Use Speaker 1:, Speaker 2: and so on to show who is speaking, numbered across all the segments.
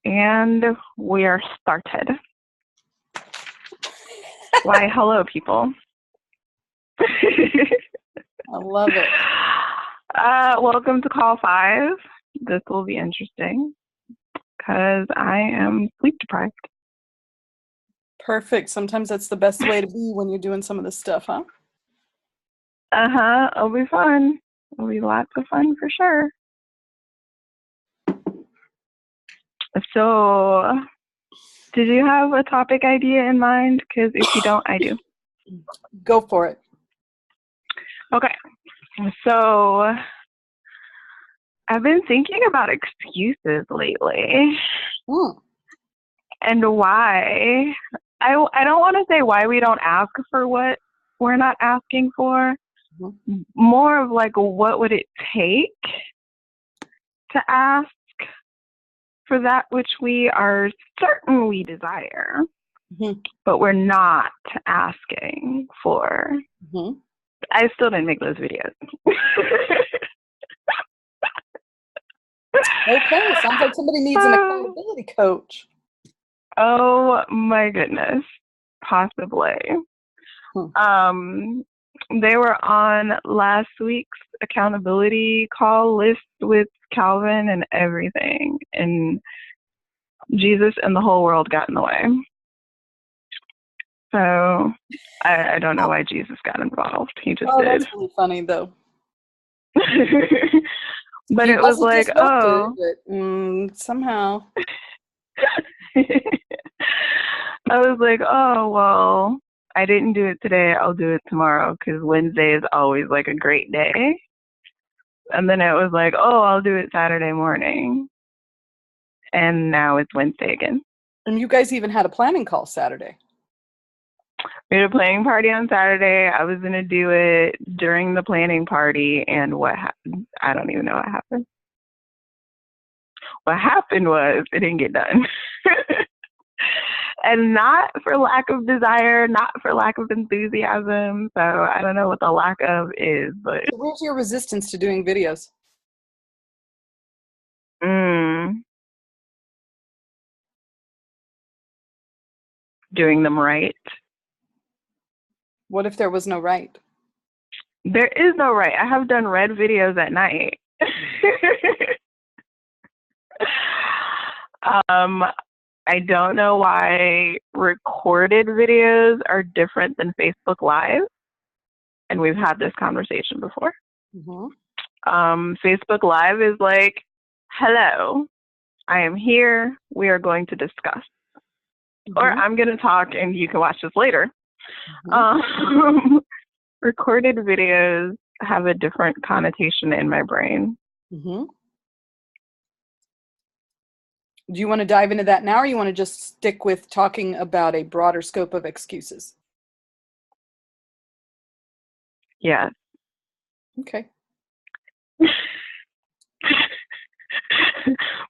Speaker 1: And we are started. Why, hello, people.
Speaker 2: I love it.
Speaker 1: Welcome to Call 5. This will be interesting because I am sleep deprived.
Speaker 2: Perfect. Sometimes that's the best way to be when you're doing some of this stuff, huh?
Speaker 1: It'll be fun. It'll be lots of fun for sure. So, did you have a topic idea in mind? Because if you don't, I do.
Speaker 2: Go for it.
Speaker 1: Okay. So, I've been thinking about excuses lately. And why. I don't want to say why we don't ask for what we're not asking for. Mm-hmm. More of like, what would it take to ask for that which we are certain we desire, but we're not asking for. I still didn't make those videos.
Speaker 2: Okay, sounds like somebody needs an accountability coach.
Speaker 1: Oh my goodness, possibly. They were on last week's accountability call list with Calvin and everything, and Jesus and the whole world got in the way. So I don't know why Jesus got involved. He just did.
Speaker 2: That's really funny though.
Speaker 1: But it was like,
Speaker 2: somehow.
Speaker 1: I was like, oh, well, I didn't do it today. I'll do it tomorrow because Wednesday is always like a great day. And then it was like, oh, I'll do it Saturday morning. And now it's Wednesday again.
Speaker 2: And you guys even had a planning call Saturday.
Speaker 1: We had a planning party on Saturday. I was going to do it during the planning party. And what happened? I don't even know what happened. What happened was it didn't get done. And not for lack of desire, not for lack of enthusiasm. So I don't know what the lack of is, but.
Speaker 2: So where's your resistance to doing videos?
Speaker 1: Doing them right.
Speaker 2: What if there was no right?
Speaker 1: There is no right. I have done red videos at night. I don't know why recorded videos are different than Facebook Live. And we've had this conversation before. Facebook Live is like, hello, I am here. We are going to discuss. Or I'm going to talk and you can watch this later. Recorded videos have a different connotation in my brain.
Speaker 2: Do you want to dive into that now, or you want to just stick with talking about a broader scope of excuses?
Speaker 1: Yeah.
Speaker 2: Okay.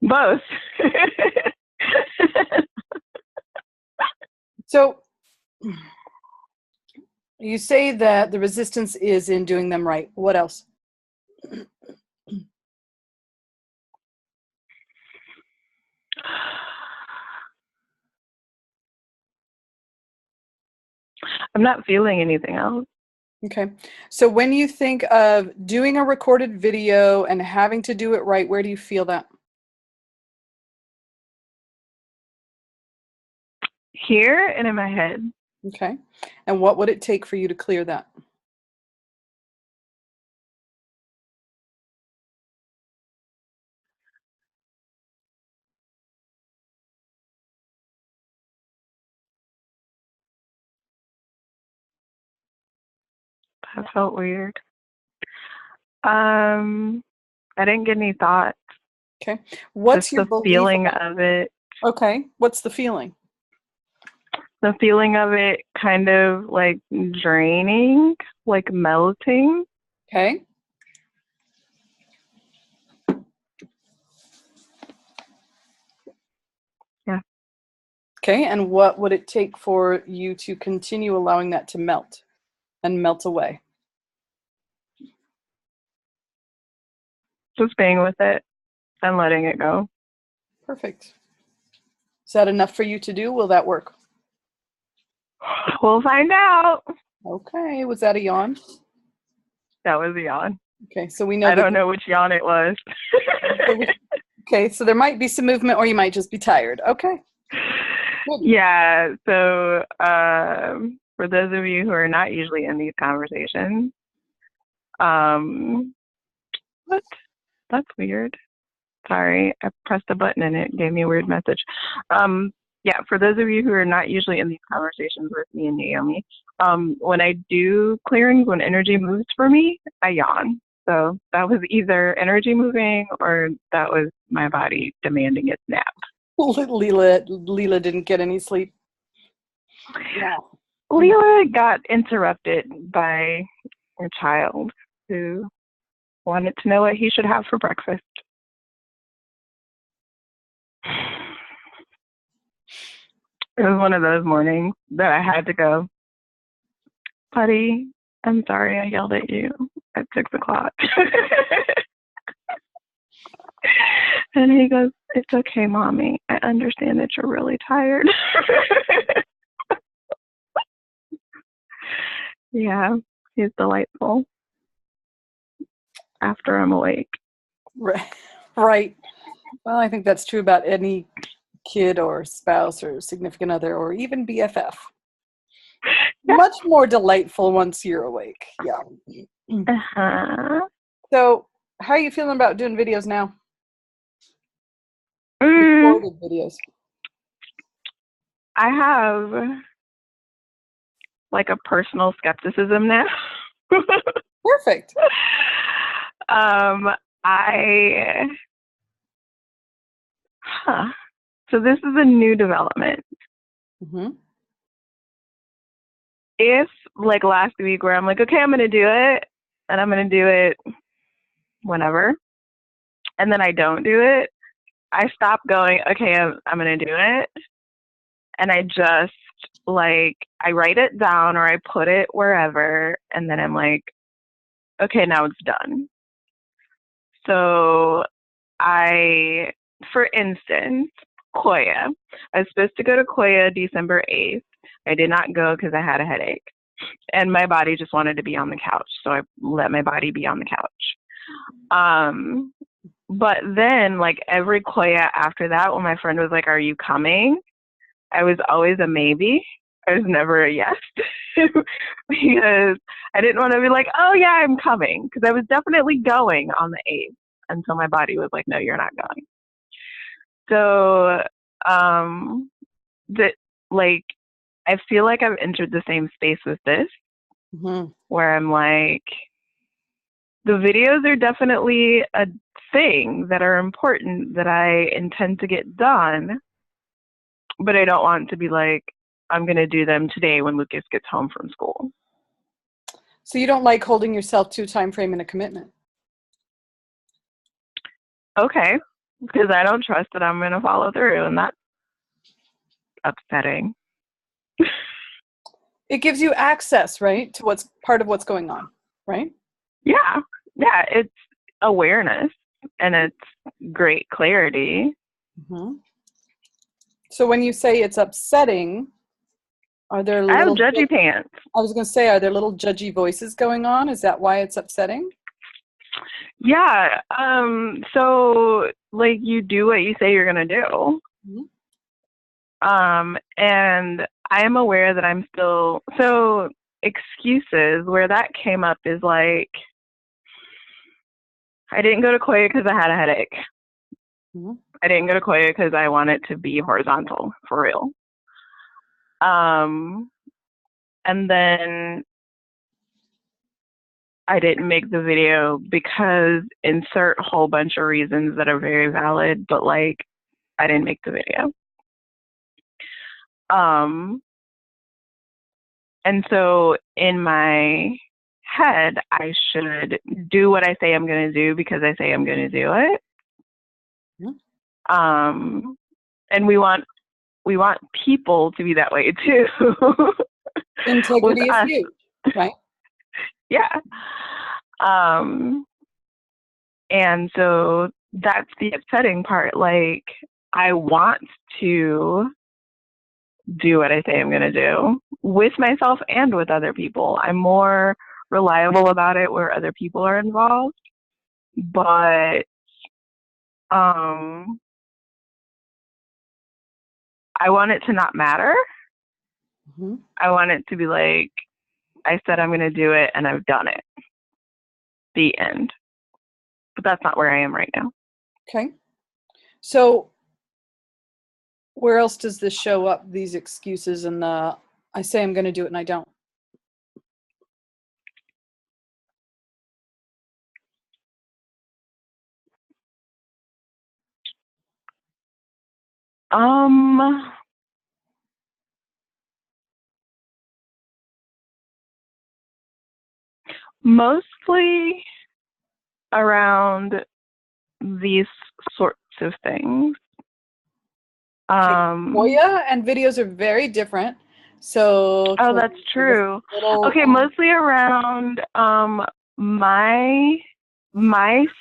Speaker 1: Both.
Speaker 2: So you say that the resistance is in doing them right. What else?
Speaker 1: I'm not feeling anything else.
Speaker 2: Okay. So when you think of doing a recorded video and having to do it right, where do you feel that?
Speaker 1: Here and in my head.
Speaker 2: Okay. And what would it take for you to clear that?
Speaker 1: That felt weird. I didn't get any thoughts.
Speaker 2: Okay. What's
Speaker 1: just
Speaker 2: your
Speaker 1: the feeling of it?
Speaker 2: Okay. What's the feeling?
Speaker 1: The feeling of it kind of like draining, like melting.
Speaker 2: Okay.
Speaker 1: Yeah.
Speaker 2: Okay. And what would it take for you to continue allowing that to melt and melt away?
Speaker 1: Just being with it and letting it go.
Speaker 2: Perfect. Is that enough for you to do? Will that work?
Speaker 1: We'll find out.
Speaker 2: Okay. Was that a yawn?
Speaker 1: That was a yawn.
Speaker 2: Okay, so we know
Speaker 1: I
Speaker 2: that.
Speaker 1: don't know which yawn it was.
Speaker 2: Okay, so there might be some movement, or you might just be tired. Okay. Good.
Speaker 1: Yeah. So for those of you who are not usually in these conversations, what? That's weird. Sorry, I pressed a button and it gave me a weird message. Yeah, for those of you who are not usually in these conversations with me and Naomi, when I do clearings, when energy moves for me, I yawn. So that was either energy moving or that was my body demanding its nap.
Speaker 2: Leela didn't get any sleep. Yeah.
Speaker 1: Leela got interrupted by a child who wanted to know what he should have for breakfast. It was one of those mornings that I had to go, buddy, I'm sorry I yelled at you at 6:00. And he goes, it's okay, Mommy. I understand that you're really tired. Yeah, he's delightful after I'm awake.
Speaker 2: Right. Well, I think that's true about any kid or spouse or significant other or even BFF.
Speaker 1: Yeah.
Speaker 2: Much more delightful once you're awake. Yeah.
Speaker 1: Uh-huh.
Speaker 2: So, how are you feeling about doing videos now?
Speaker 1: Mm,
Speaker 2: Recorded videos.
Speaker 1: I have like a personal skepticism now.
Speaker 2: Perfect.
Speaker 1: So this is a new development.
Speaker 2: Mm-hmm.
Speaker 1: If like last week where I'm like, okay, I'm going to do it and I'm going to do it whenever, and then I don't do it, I stop going, okay, I'm going to do it. And I just like, I write it down or I put it wherever. And then I'm like, okay, now it's done. So for instance, Koya. I was supposed to go to Koya December 8th. I did not go because I had a headache. And my body just wanted to be on the couch. So I let my body be on the couch. But then, like, every Koya after that, when my friend was like, are you coming? I was always a maybe. I was never a yes. Because I didn't want to be like, oh, yeah, I'm coming. Because I was definitely going on the 8th until my body was like, no, you're not going. So, like, I feel like I've entered the same space with this, where I'm like, the videos are definitely a thing that are important that I intend to get done, but I don't want to be like, I'm going to do them today when Lucas gets home from school.
Speaker 2: So you don't like holding yourself to a time frame and a commitment?
Speaker 1: Okay, because I don't trust that I'm going to follow through, and that's upsetting.
Speaker 2: It gives you access, right, to what's part of what's going on, right?
Speaker 1: Yeah, it's awareness, and it's great clarity.
Speaker 2: Mm-hmm. So when you say it's upsetting, are there
Speaker 1: I have
Speaker 2: little
Speaker 1: judgy pants.
Speaker 2: I was going to say, are there little judgy voices going on? Is that why it's upsetting?
Speaker 1: Yeah. So like you do what you say you're going to do. Mm-hmm. And I am aware that I'm still, so excuses where that came up is like, I didn't go to Koya because I had a headache. Mm-hmm. I didn't go to Koya because I want it to be horizontal for real. And then I didn't make the video because insert a whole bunch of reasons that are very valid, but like I didn't make the video. And so in my head, I should do what I say I'm going to do because I say I'm going to do it. Mm-hmm. And we want people to be that way too.
Speaker 2: Integrity is huge, right?
Speaker 1: Yeah. And so that's the upsetting part. Like, I want to do what I say I'm going to do with myself and with other people. I'm more reliable about it where other people are involved. But I want it to not matter.
Speaker 2: Mm-hmm.
Speaker 1: I want it to be like, I said I'm going to do it and I've done it. The end. But that's not where I am right now.
Speaker 2: Okay. So where else does this show up, these excuses and the, I say I'm going to do it and I don't?
Speaker 1: Mostly around these sorts of things.
Speaker 2: Hoya and videos are very different. So
Speaker 1: oh, that's true. Okay, mostly around my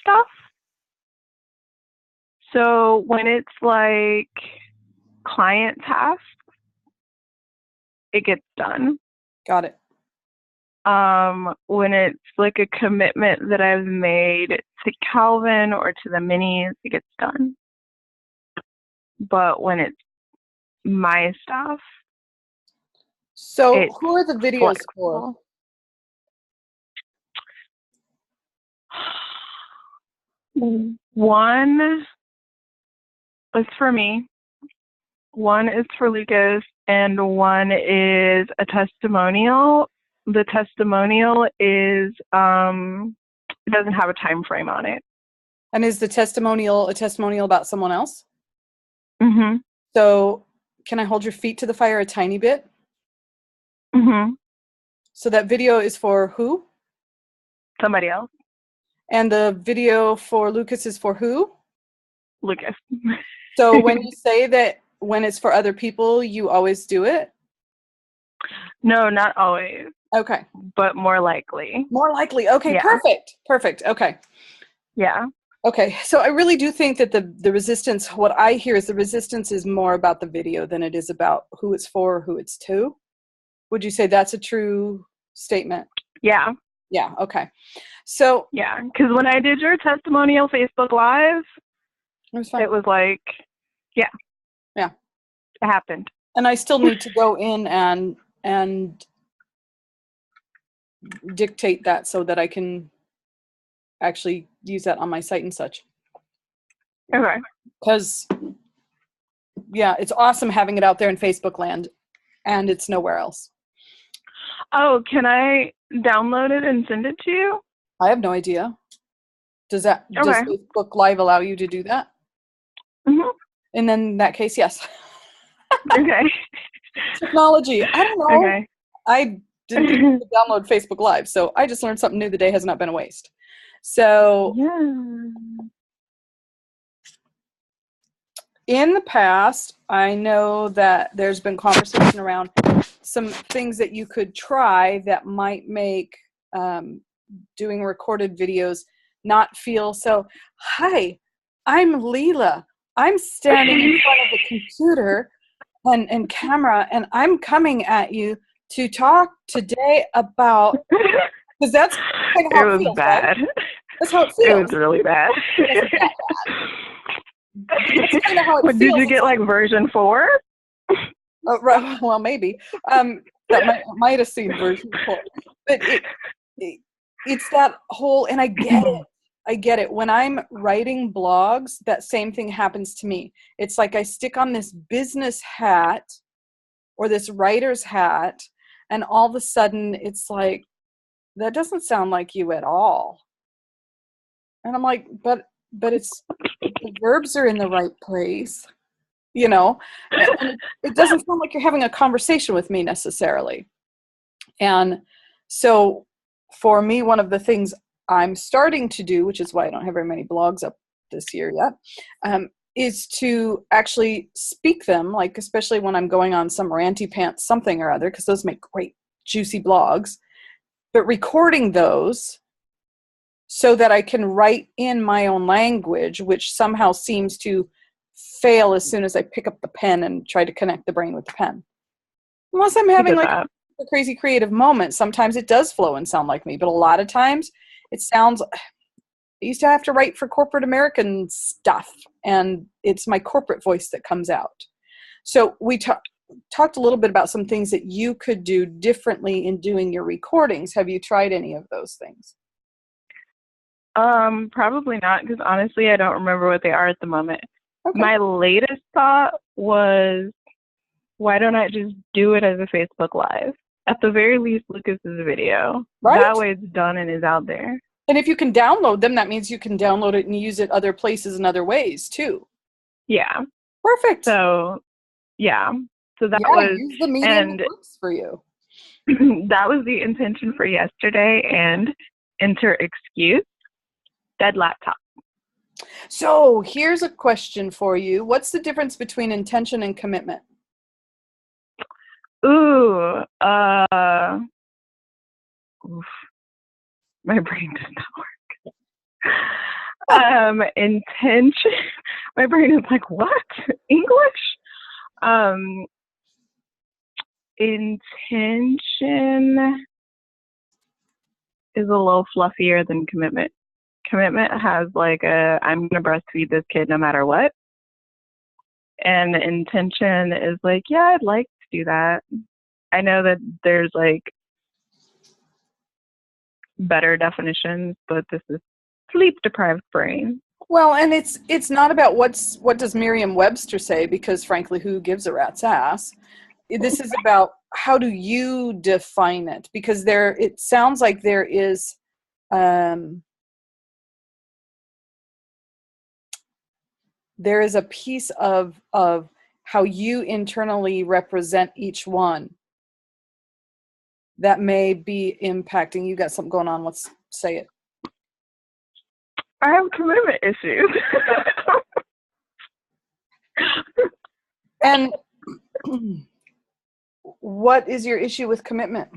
Speaker 1: stuff. So when it's like client tasks, it gets done.
Speaker 2: Got it.
Speaker 1: When it's like a commitment that I've made to Calvin or to the minis, it gets done. But when it's my stuff,
Speaker 2: so who are the videos
Speaker 1: flexible. for? One is for me, one is for Lucas, and one is a testimonial. The testimonial is it doesn't have a time frame on it.
Speaker 2: And is the testimonial a testimonial about someone else?
Speaker 1: Mm-hmm.
Speaker 2: So can I hold your feet to the fire a tiny bit?
Speaker 1: Mm-hmm.
Speaker 2: So that video is for who?
Speaker 1: Somebody else.
Speaker 2: And the video for Lucas is for who?
Speaker 1: Lucas.
Speaker 2: So when you say that when it's for other people, you always do it?
Speaker 1: No, not always.
Speaker 2: Okay.
Speaker 1: But more likely.
Speaker 2: More likely. Okay, yeah. Perfect. Okay.
Speaker 1: Yeah.
Speaker 2: Okay, so I really do think that the resistance, what I hear is the resistance is more about the video than it is about who it's for, who it's to. Would you say that's a true statement?
Speaker 1: Yeah.
Speaker 2: Yeah, okay. So
Speaker 1: yeah, because when I did your testimonial Facebook Live, it was like, yeah, it happened.
Speaker 2: And I still need to go in and dictate that so that I can actually use that on my site and such.
Speaker 1: Okay.
Speaker 2: Because, yeah, it's awesome having it out there in Facebook land, and it's nowhere else.
Speaker 1: Oh, can I download it and send it to you?
Speaker 2: I have no idea. Does Facebook Live allow you to do that?
Speaker 1: Mm-hmm.
Speaker 2: And then in that case, yes.
Speaker 1: Okay.
Speaker 2: Technology. I don't know.
Speaker 1: Okay.
Speaker 2: I didn't think you could download Facebook Live, so I just learned something new. The day has not been a waste. So in the past, I know that there's been conversation around some things that you could try that might make doing recorded videos not feel so, hi, I'm Leela. I'm standing in front of a computer and camera, and I'm coming at you to talk today about, because that's kind of how it feels,
Speaker 1: bad.
Speaker 2: Right? That's how it feels.
Speaker 1: It was really bad.
Speaker 2: That's kind of how it feels.
Speaker 1: Did you get like version 4?
Speaker 2: Right, well, maybe. That might have seen version 4. But it's that whole, and I get it. When I'm writing blogs, that same thing happens to me. It's like I stick on this business hat or this writer's hat, and all of a sudden it's like, that doesn't sound like you at all. And I'm like, but it's, the verbs are in the right place, you know, and it doesn't sound like you're having a conversation with me necessarily. And so for me, one of the things I'm starting to do, which is why I don't have very many blogs up this year yet, is to actually speak them, like especially when I'm going on some ranty pants something or other, because those make great juicy blogs, but recording those so that I can write in my own language, which somehow seems to fail as soon as I pick up the pen and try to connect the brain with the pen. Unless I'm
Speaker 1: I
Speaker 2: having
Speaker 1: get
Speaker 2: like
Speaker 1: that.
Speaker 2: a crazy creative moment, sometimes it does flow and sound like me, but a lot of times it sounds, I used to have to write for corporate American stuff, and it's my corporate voice that comes out. So we talked a little bit about some things that you could do differently in doing your recordings. Have you tried any of those things?
Speaker 1: Probably not, because honestly, I don't remember what they are at the moment.
Speaker 2: Okay.
Speaker 1: My latest thought was, why don't I just do it as a Facebook Live? At the very least, Lucas's video.
Speaker 2: Right?
Speaker 1: That way it's done and is out there.
Speaker 2: And if you can download them, that means you can download it and use it other places and other ways too.
Speaker 1: Yeah.
Speaker 2: Perfect.
Speaker 1: So, yeah. So that
Speaker 2: yeah,
Speaker 1: was,
Speaker 2: use the medium
Speaker 1: and
Speaker 2: that works for you.
Speaker 1: that was the intention for yesterday, and enter excuse, dead laptop.
Speaker 2: So here's a question for you. What's the difference between intention and commitment?
Speaker 1: Ooh, oof, my brain does not work. Intention, my brain is like, what? English? Intention is a little fluffier than commitment. Commitment has like I'm going to breastfeed this kid no matter what. And intention is like, yeah, I'd like to do that. I know that there's like better definitions, but this is sleep deprived brain.
Speaker 2: Well, and it's not about what does Merriam-Webster say, because frankly, who gives a rat's ass? This is about how do you define it, because it sounds like there is a piece of how you internally represent each one that may be impacting. You got something going on, let's say it.
Speaker 1: I have commitment issues.
Speaker 2: And what is your issue with commitment?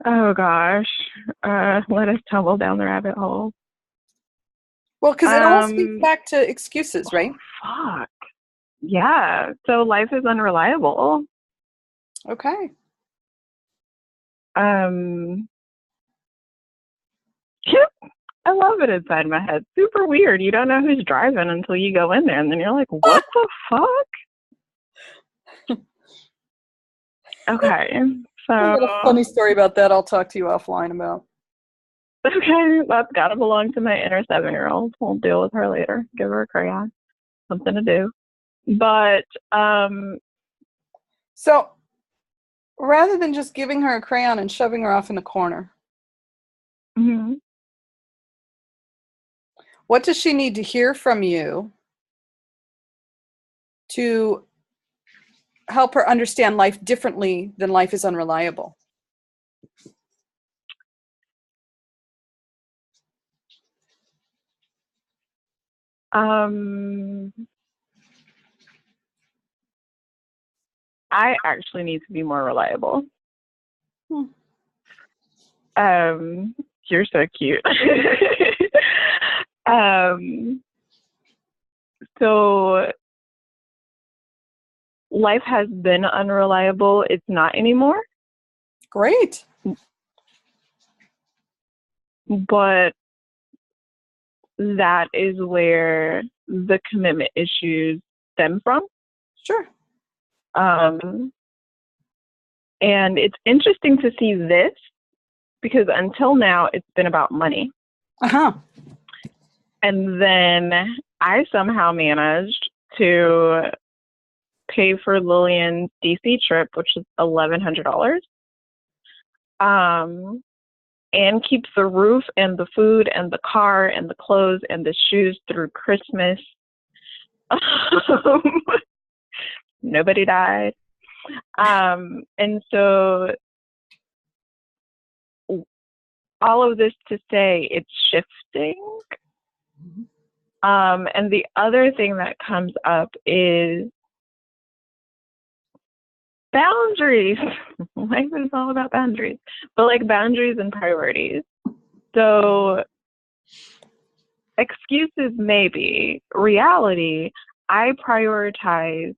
Speaker 1: Oh gosh, let us tumble down the rabbit hole.
Speaker 2: Well, because it all speaks back to excuses, right?
Speaker 1: Fuck. Yeah. So life is unreliable.
Speaker 2: Okay.
Speaker 1: I love it inside my head. Super weird. You don't know who's driving until you go in there, and then you're like, what the fuck? Okay. So
Speaker 2: I got a funny story about that. I'll talk to you offline about.
Speaker 1: Okay, that's gotta belong to my inner 7-year-old. We'll deal with her later. Give her a crayon. Something to do. But
Speaker 2: so rather than just giving her a crayon and shoving her off in the corner,
Speaker 1: mm-hmm.
Speaker 2: What does she need to hear from you to help her understand life differently than life is unreliable?
Speaker 1: I actually need to be more reliable. You're so cute. So life has been unreliable. It's not anymore.
Speaker 2: Great.
Speaker 1: But that is where the commitment issues stem from.
Speaker 2: Sure.
Speaker 1: And it's interesting to see this, because until now it's been about money.
Speaker 2: Uh-huh.
Speaker 1: And then I somehow managed to pay for Lillian's DC trip, which is $1,100. And keep the roof and the food and the car and the clothes and the shoes through Christmas. Nobody died. And so all of this to say it's shifting. And the other thing that comes up is boundaries. Life is all about boundaries, but like boundaries and priorities. So excuses maybe, reality, I prioritize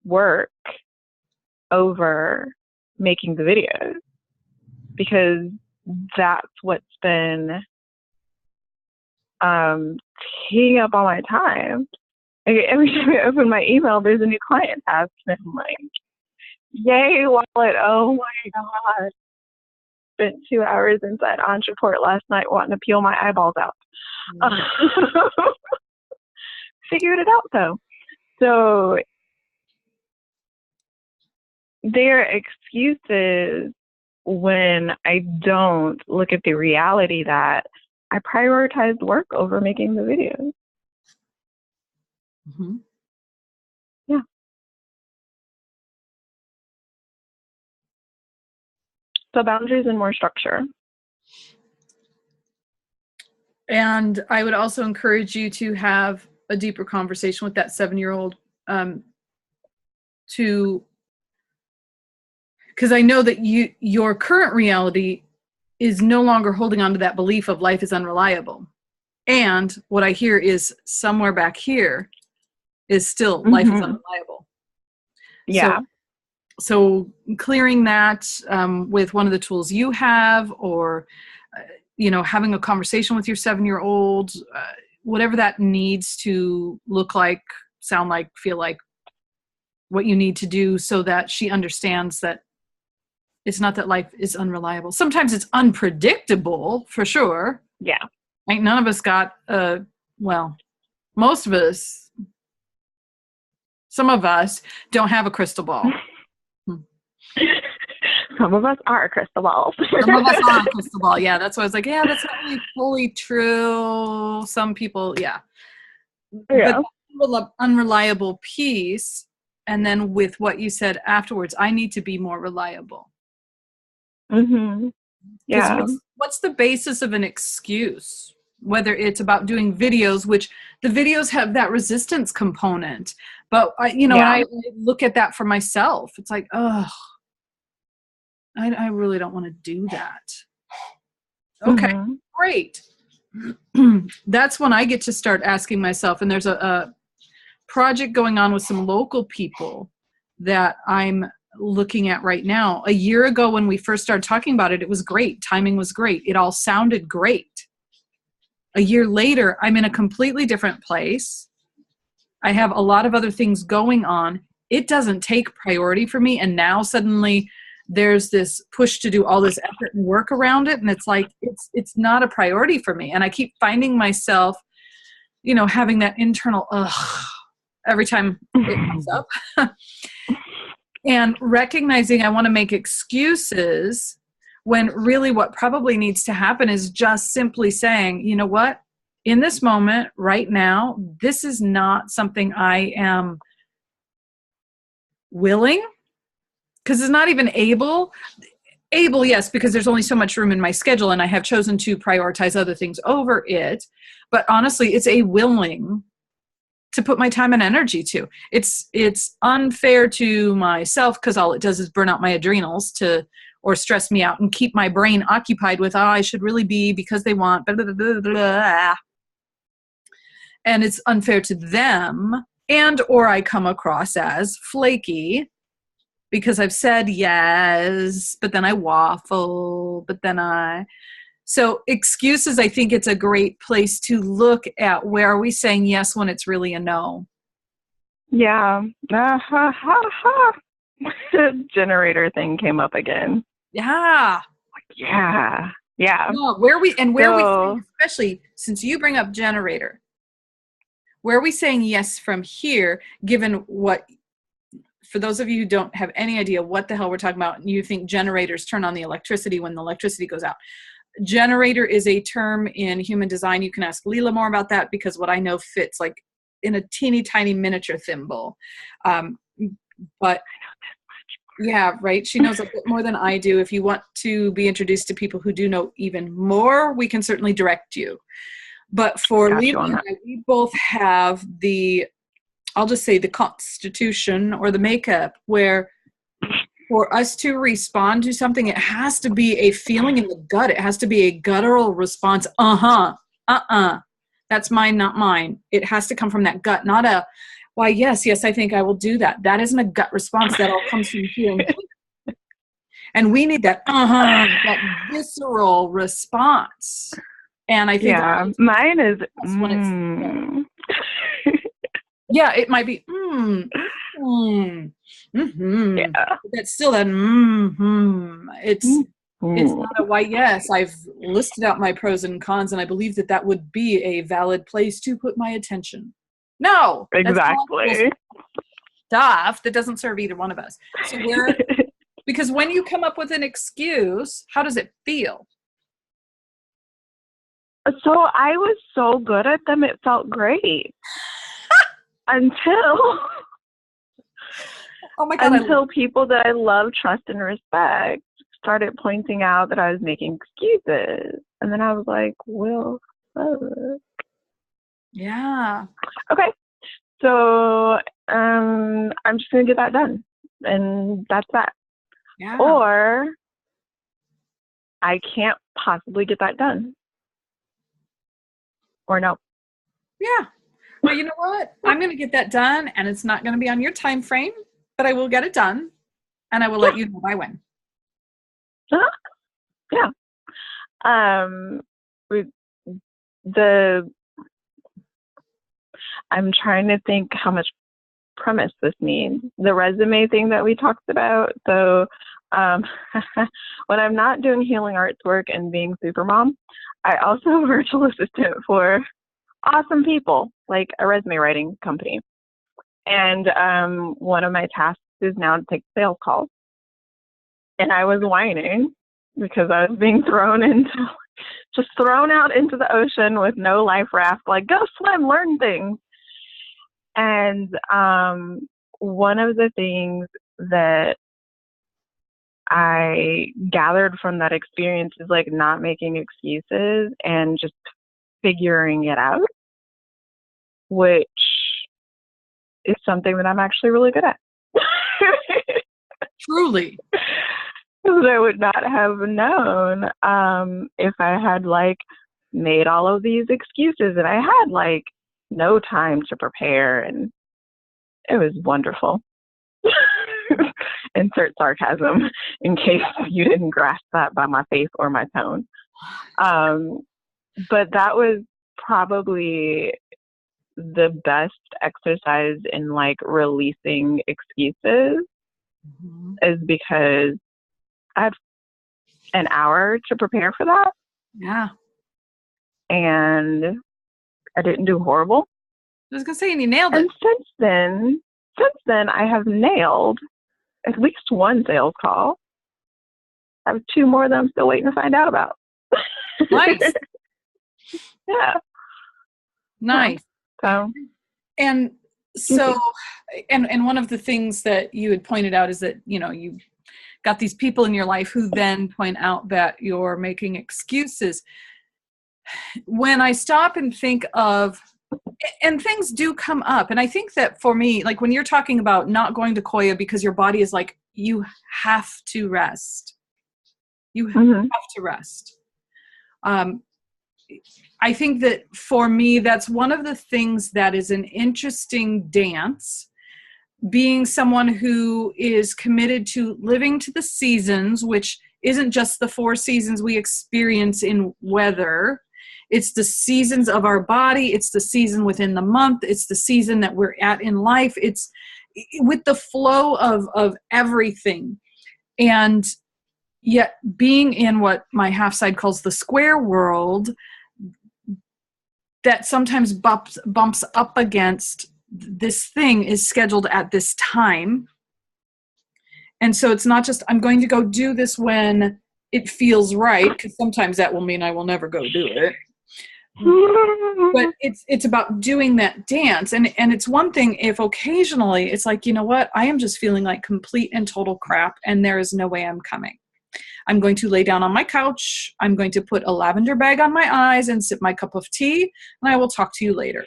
Speaker 1: work over making the videos because that's what's been taking up all my time. Like, every time I open my email, there's a new client task, and I'm like, yay, wallet, oh my God. Spent 2 hours inside Entreport last night wanting to peel my eyeballs out. Figured it out, though. So there are excuses when I don't look at the reality that I prioritized work over making the videos.
Speaker 2: Mm-hmm.
Speaker 1: Yeah. So boundaries and more structure.
Speaker 2: And I would also encourage you to have a deeper conversation with that 7-year-old, because I know that your current reality is no longer holding on to that belief of life is unreliable. And what I hear is somewhere back here is still life is unreliable.
Speaker 1: Yeah.
Speaker 2: So clearing that with one of the tools you have, or having a conversation with your 7-year-old, whatever that needs to look like, sound like, feel like, what you need to do so that she understands that it's not that life is unreliable. Sometimes it's unpredictable, for sure.
Speaker 1: Yeah.
Speaker 2: Like, none of us got, most of us, some of us don't have a crystal ball.
Speaker 1: Some of us are crystal balls.
Speaker 2: Some of us are a crystal ball. Yeah, that's why I was like, yeah, that's not really fully true. Some people, yeah.
Speaker 1: Yeah.
Speaker 2: But the unreliable piece, and then with what you said afterwards, I need to be more reliable.
Speaker 1: Mm-hmm. Yeah.
Speaker 2: What's the basis of an excuse? Whether it's about doing videos, which the videos have that resistance component, but when I look at that for myself, it's like, oh, I really don't want to do that. Okay, great. That's when I get to start asking myself, and there's a project going on with some local people that I'm looking at right now. A year ago when we first started talking about it, it was great. Timing was great. It all sounded great. A year later, I'm in a completely different place. I have a lot of other things going on. It doesn't take priority for me. And now suddenly there's this push to do all this effort and work around it. And it's like, it's not a priority for me. And I keep finding myself, having that internal, ugh, every time it comes up. And recognizing I want to make excuses when really what probably needs to happen is just simply saying, you know what, in this moment right now, this is not something I am willing, because it's not even able, yes, because there's only so much room in my schedule and I have chosen to prioritize other things over it. But honestly, it's a willing to put my time and energy to. It's unfair to myself, because all it does is burn out my adrenals or stress me out and keep my brain occupied with, I should really be, because they want, blah, blah, blah, blah. And it's unfair to them, or I come across as flaky because I've said yes, but then I waffle, so excuses, I think it's a great place to look at, where are we saying yes when it's really a no?
Speaker 1: Yeah. The generator thing came up again.
Speaker 2: Yeah.
Speaker 1: Yeah. Yeah.
Speaker 2: Where we saying, especially since you bring up generator, where are we saying yes from here, given what, for those of you who don't have any idea what the hell we're talking about, and you think generators turn on the electricity when the electricity goes out. Generator is a term in human design. You can ask Leela more about that, because what I know fits like in a teeny tiny miniature thimble. But yeah, right. She knows a bit more than I do. If you want to be introduced to people who do know even more, we can certainly direct you. But for Leela and I, we both have I'll just say the constitution or the makeup, where for us to respond to something, it has to be a feeling in the gut. It has to be a guttural response. That's mine, not mine. It has to come from that gut, not Why, yes, I think I will do that. That isn't a gut response. That all comes from feeling. And we need that, that visceral response. And I think
Speaker 1: mine is,
Speaker 2: when yeah, it might be,
Speaker 1: yeah.
Speaker 2: That's still that, It's not a why, yes, I've listed out my pros and cons, and I believe that would be a valid place to put my attention. No,
Speaker 1: exactly.
Speaker 2: Stuff that doesn't serve either one of us. So because when you come up with an excuse, how does it feel?
Speaker 1: So I was so good at them, it felt great. Until
Speaker 2: oh my God,
Speaker 1: until people that I love, trust, and respect started pointing out that I was making excuses. And then I was like, well,
Speaker 2: yeah.
Speaker 1: Okay. So I'm just going to get that done. And that's that.
Speaker 2: Yeah.
Speaker 1: Or I can't possibly get that done. Or no.
Speaker 2: Yeah. Well, you know what? I'm going to get that done, and it's not going to be on your time frame, but I will get it done, and I will let you know by when.
Speaker 1: Yeah. I'm trying to think how much premise this means. The resume thing that we talked about. So when I'm not doing healing arts work and being super mom, I also am a virtual assistant for awesome people, like a resume writing company. And one of my tasks is now to take sales calls. And I was whining because I was being thrown out into the ocean with no life raft, like, go swim, learn things. And one of the things that I gathered from that experience is like not making excuses and just figuring it out, which is something that I'm actually really good at.
Speaker 2: Truly.
Speaker 1: That I would not have known if I had like made all of these excuses, and I had like no time to prepare, and it was wonderful. Insert sarcasm in case you didn't grasp that by my face or my tone. But that was probably the best exercise in like releasing excuses, is because I had an hour to prepare for that.
Speaker 2: Yeah.
Speaker 1: And I didn't do horrible.
Speaker 2: I was going to say, and you nailed it.
Speaker 1: And since then, I have nailed at least one sales call. I have 2 more that I'm still waiting to find out about.
Speaker 2: Nice.
Speaker 1: Yeah.
Speaker 2: Nice.
Speaker 1: So.
Speaker 2: And so, and one of the things that you had pointed out is that, you know, you got these people in your life who then point out that you're making excuses. When I stop and think of, and things do come up, and I think that for me, like when you're talking about not going to Koya because your body is like, you have to rest. You have to rest. I think that for me, that's one of the things that is an interesting dance. Being someone who is committed to living to the seasons, which isn't just the 4 seasons we experience in weather. It's the seasons of our body. It's the season within the month. It's the season that we're at in life. It's with the flow of everything. And yet being in what my half side calls the square world, that sometimes bumps up against this thing is scheduled at this time. And so it's not just, I'm going to go do this when it feels right, because sometimes that will mean I will never go do it. But it's about doing that dance. And it's one thing if occasionally it's like, you know what, I am just feeling like complete and total crap, and there is no way I'm coming. I'm going to lay down on my couch. I'm going to put a lavender bag on my eyes and sip my cup of tea, and I will talk to you later.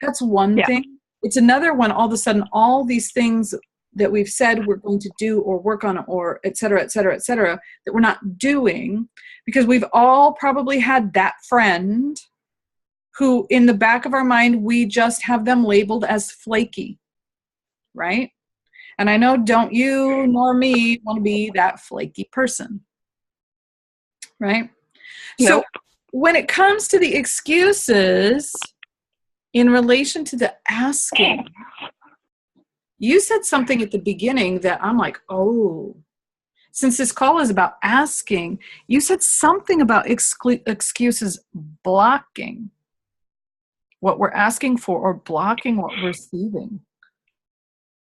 Speaker 2: That's one thing. It's another one, all of a sudden, all these things that we've said we're going to do or work on or et cetera, that we're not doing, because we've all probably had that friend who in the back of our mind, we just have them labeled as flaky, right? And I know don't you nor me want to be that flaky person, right? So
Speaker 1: Nope.
Speaker 2: when it comes to the excuses in relation to the asking, you said something at the beginning that I'm like, oh, since this call is about asking, you said something about excuses blocking what we're asking for or blocking what we're receiving.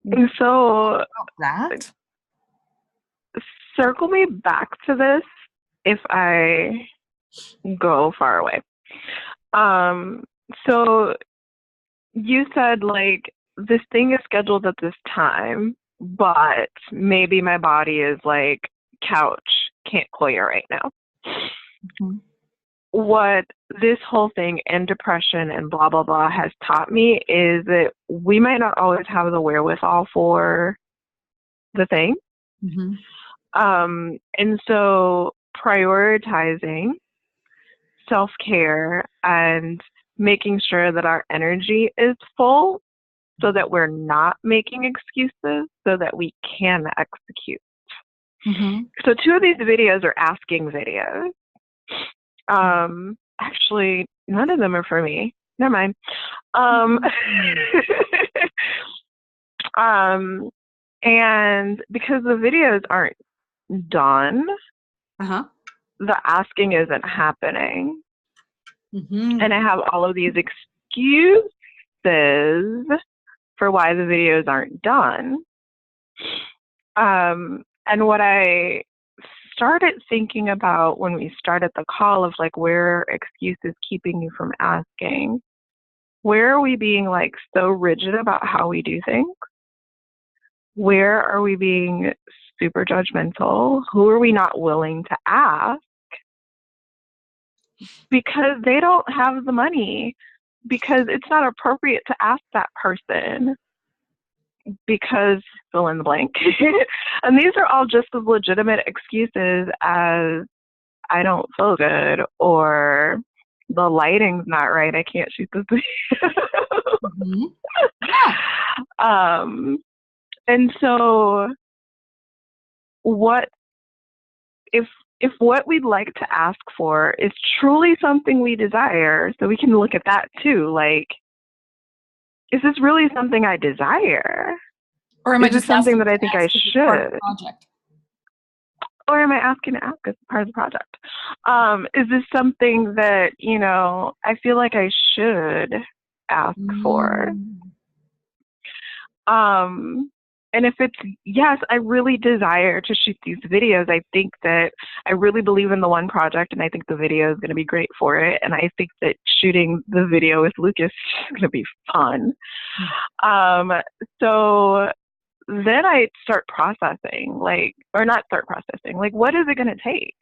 Speaker 1: And so
Speaker 2: About that?
Speaker 1: circle me back to this if I go far away. So you said like this thing is scheduled at this time, but maybe my body is like couch, can't call you right now.
Speaker 2: Mm-hmm.
Speaker 1: What this whole thing and depression and blah blah blah has taught me is that we might not always have the wherewithal for the thing.
Speaker 2: Mm-hmm.
Speaker 1: And so prioritizing self-care and making sure that our energy is full so that we're not making excuses so that we can execute.
Speaker 2: Mm-hmm.
Speaker 1: So 2 of these videos are asking videos. Actually, none of them are for me. Never mind. And because the videos aren't done,
Speaker 2: Uh-huh.
Speaker 1: the asking isn't happening.
Speaker 2: Mm-hmm.
Speaker 1: And I have all of these excuses for why the videos aren't done. And what I started thinking about when we started the call of like, where are excuses keeping you from asking? Where are we being like so rigid about how we do things? Where are we being super judgmental? Who are we not willing to ask? Because they don't have the money, because it's not appropriate to ask that person, because fill in the blank. And these are all just as legitimate excuses as I don't feel good or the lighting's not right, I can't shoot this video.
Speaker 2: Mm-hmm. Yeah.
Speaker 1: And so what if what we'd like to ask for is truly something we desire, so we can look at that too, like, is this really something I desire?
Speaker 2: Or am I
Speaker 1: Is this
Speaker 2: just
Speaker 1: something
Speaker 2: asking
Speaker 1: that I
Speaker 2: to
Speaker 1: think I
Speaker 2: ask as a part of the
Speaker 1: should?
Speaker 2: project?
Speaker 1: Or am I asking to ask as part of the project? Is this something that, I feel like I should ask for? And if it's yes, I really desire to shoot these videos. I think that I really believe in the one project, and I think the video is going to be great for it. And I think that shooting the video with Lucas is going to be fun. So then I start processing, or not start processing, what is it going to take?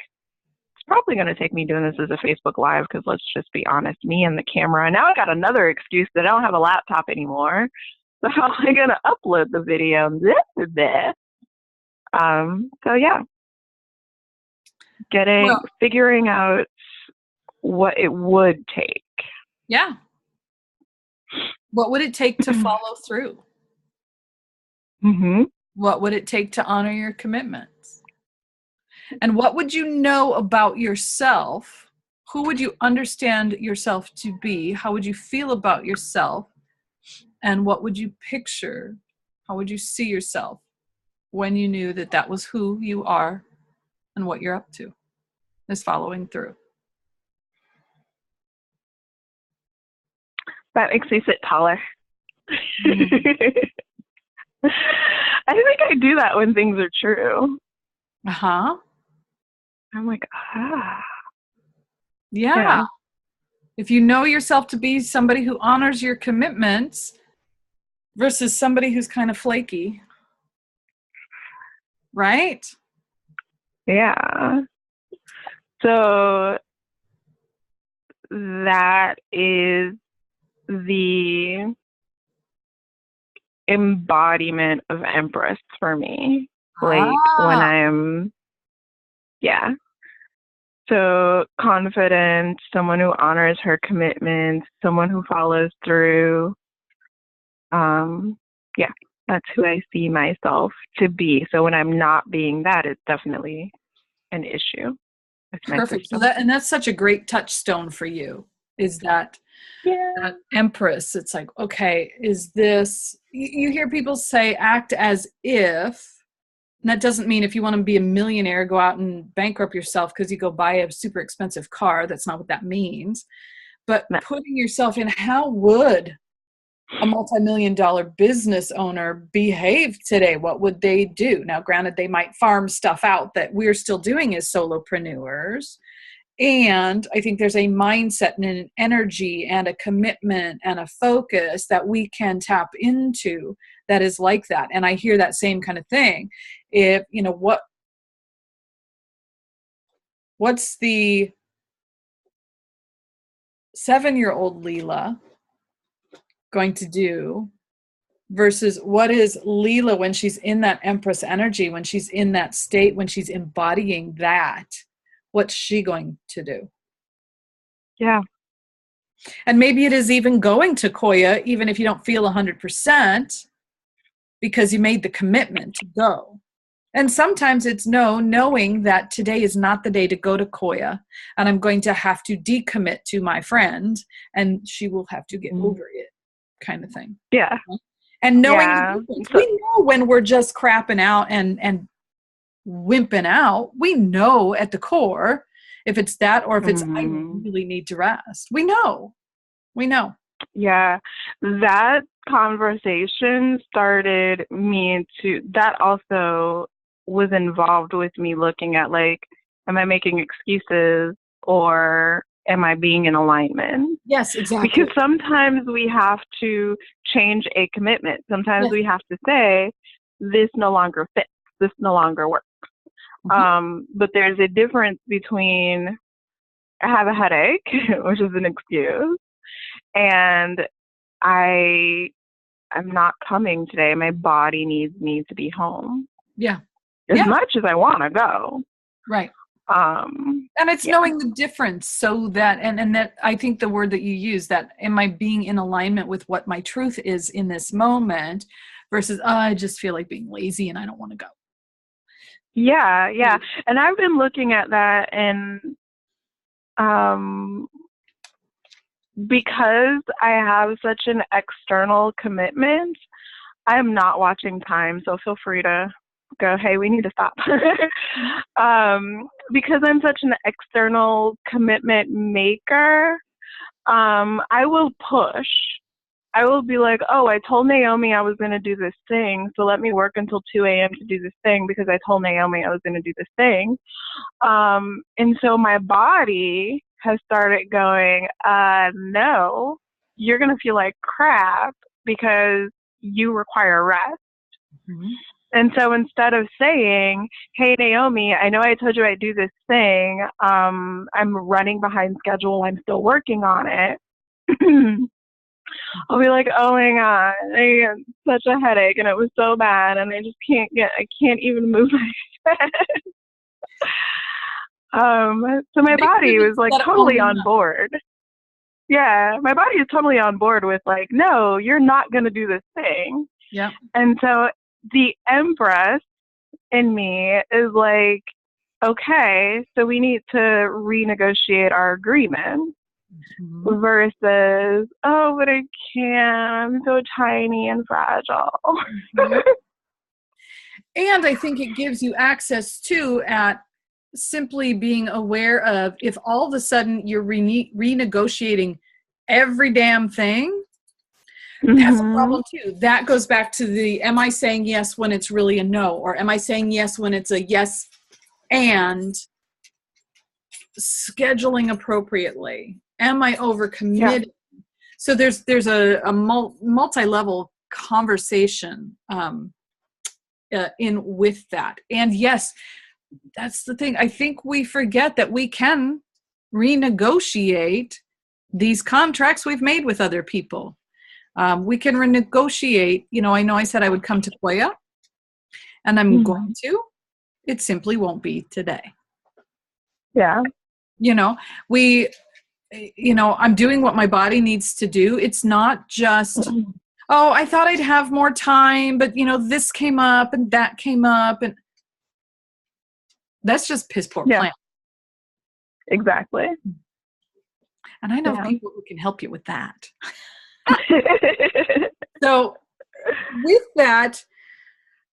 Speaker 1: It's probably going to take me doing this as a Facebook Live, because let's just be honest, me and the camera. And now I got another excuse that I don't have a laptop anymore. So how am I going to upload the video? So yeah, figuring out what it would take.
Speaker 2: Yeah. What would it take to follow through?
Speaker 1: Mm-hmm.
Speaker 2: What would it take to honor your commitments? And what would you know about yourself? Who would you understand yourself to be? How would you feel about yourself? And what would you picture? How would you see yourself when you knew that that was who you are and what you're up to, is following through?
Speaker 1: That makes me sit taller. I think I do that when things are true.
Speaker 2: Uh-huh.
Speaker 1: I'm like,
Speaker 2: Yeah. If you know yourself to be somebody who honors your commitments versus somebody who's kind of flaky, right?
Speaker 1: Yeah. So that is the embodiment of Empress for me. When I'm, yeah. So confident, someone who honors her commitments, someone who follows through. Yeah, that's who I see myself to be. So when I'm not being that, it's definitely an issue with my
Speaker 2: Perfect. So
Speaker 1: system.
Speaker 2: that's such a great touchstone for you, is that
Speaker 1: Yeah.
Speaker 2: Empress. It's like, okay, is this, you hear people say act as if, and that doesn't mean if you want to be a millionaire, go out and bankrupt yourself because you go buy a super expensive car. That's not what that means. But
Speaker 1: No.
Speaker 2: putting yourself in, how would a multi-million-dollar business owner behave today? What would they do? Now, granted, they might farm stuff out that we're still doing as solopreneurs. And I think there's a mindset and an energy and a commitment and a focus that we can tap into that is like that. And I hear that same kind of thing. If, what's the 7-year-old Leela going to do versus what is Leela when she's in that Empress energy, when she's in that state, when she's embodying that, what's she going to do?
Speaker 1: Yeah.
Speaker 2: And maybe it is even going to Koya, even if you don't feel 100%, because you made the commitment to go. And sometimes it's knowing that today is not the day to go to Koya, and I'm going to have to decommit to my friend, and she will have to get over it, kind of thing.
Speaker 1: Yeah.
Speaker 2: And knowing
Speaker 1: Yeah.
Speaker 2: we know when we're just crapping out and wimping out, we know at the core if it's that or if it's I really need to rest. We know.
Speaker 1: Yeah, that conversation started me to, that also was involved with me looking at, like, am I making excuses or am I being in alignment?
Speaker 2: Yes, exactly.
Speaker 1: Because sometimes we have to change a commitment. Sometimes we have to say, this no longer fits, this no longer works. But there's a difference between I have a headache, which is an excuse, and I'm not coming today. My body needs me to be home.
Speaker 2: Yeah.
Speaker 1: As much as I want to go.
Speaker 2: Right. And it's knowing the difference so that, and that I think the word that you use, that am I being in alignment with what my truth is in this moment versus, I just feel like being lazy and I don't want to go.
Speaker 1: Yeah. Yeah. And I've been looking at that, and because I have such an external commitment, I'm not watching time. So feel free to go, hey, we need to stop. Because I'm such an external commitment maker, I will push. I will be like, oh, I told Naomi I was going to do this thing, so let me work until 2 a.m. to do this thing because I told Naomi I was going to do this thing. And so my body has started going, no, you're going to feel like crap because you require rest. And so instead of saying, hey, Naomi, I know I told you I'd do this thing. I'm running behind schedule. I'm still working on it. I'll be like, oh my God, I had such a headache and it was so bad and I can't even move my head. So my body was like totally on board. Yeah, my body is totally on board with like, no, you're not going to do this thing.
Speaker 2: Yeah.
Speaker 1: And so the Empress in me is like, okay, so we need to renegotiate our agreement. Versus, oh, but I can't. I'm so tiny and fragile.
Speaker 2: And I think it gives you access to at simply being aware of if all of a sudden you're renegotiating every damn thing, that's a problem too. That goes back to the, am I saying yes when it's really a no? Or am I saying yes when it's a yes and scheduling appropriately? Am I overcommitted? Yeah. So there's a multi-level conversation in with that. And yes, that's the thing. I think we forget that we can renegotiate these contracts we've made with other people. We can renegotiate, I know I said I would come to Koya, and I'm going to. It simply won't be today.
Speaker 1: Yeah.
Speaker 2: You know, we, I'm doing what my body needs to do. It's not just, oh, I thought I'd have more time, but this came up and that came up, and that's just piss poor
Speaker 1: Yeah,
Speaker 2: plan.
Speaker 1: exactly.
Speaker 2: And I know
Speaker 1: Yeah.
Speaker 2: people who can help you with that. So with that,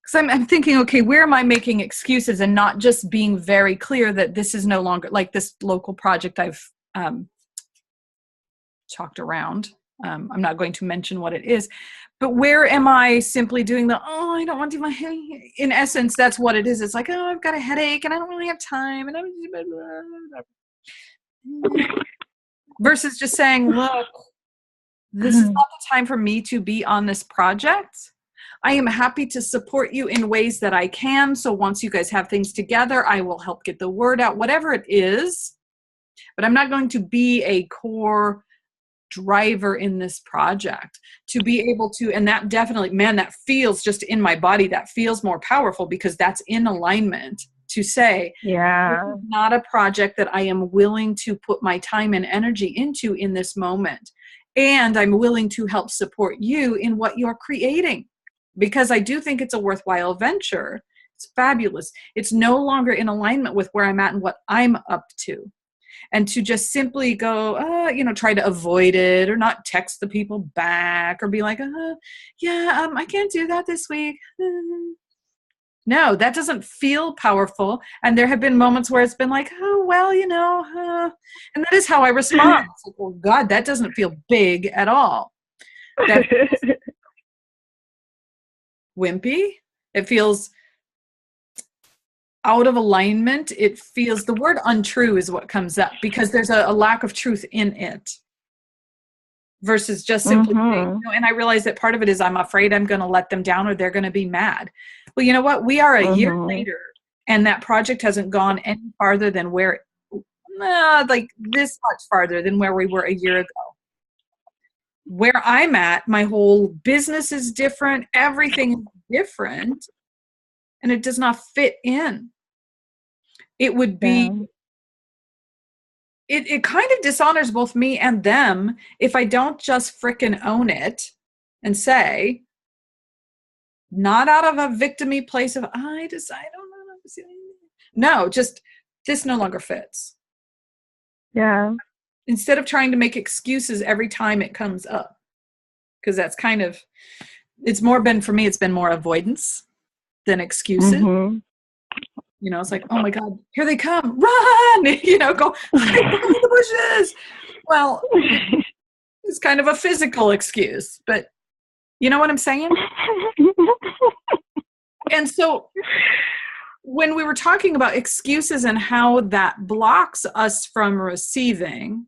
Speaker 2: because I'm thinking, okay, where am I making excuses and not just being very clear that this is no longer like this local project I've talked around. I'm not going to mention what it is, but where am I simply doing I don't want to do my hair. In essence, that's what it is. It's like, oh, I've got a headache and I don't really have time. And versus just saying, look, this is not the time for me to be on this project. I am happy to support you in ways that I can. So once you guys have things together, I will help get the word out, whatever it is. But I'm not going to be a core driver in this project to be able to, and that definitely, man, that feels just in my body, that feels more powerful because that's in alignment to say,
Speaker 1: yeah,
Speaker 2: this is not a project that I am willing to put my time and energy into in this moment. And I'm willing to help support you in what you're creating because I do think it's a worthwhile venture. It's fabulous. It's no longer in alignment with where I'm at and what I'm up to. And to just simply go, try to avoid it or not text the people back or be like, I can't do that this week. No, that doesn't feel powerful. And there have been moments where it's been like, and that is how I respond. It's like, well, God, that doesn't feel big at all. That feels wimpy. It feels out of alignment. It feels, the word untrue is what comes up because there's a lack of truth in it versus just simply saying, and I realize that part of it is I'm afraid I'm going to let them down or they're going to be mad. Well, you know what? We are a year later and that project hasn't gone any farther than like this much farther than where we were a year ago. Where I'm at, my whole business is different. Everything is different and it does not fit in. It would be, it kind of dishonors both me and them if I don't just frickin' own it and say, not out of a victim-y place of, I don't know. No, just, this no longer fits.
Speaker 1: Yeah.
Speaker 2: Instead of trying to make excuses every time it comes up. Because that's kind of, it's more been, for me, it's been more avoidance than excuses. It's like, oh my God, here they come, run, go hide behind the bushes. Well, it's kind of a physical excuse, but you know what I'm saying? And so when we were talking about excuses and how that blocks us from receiving,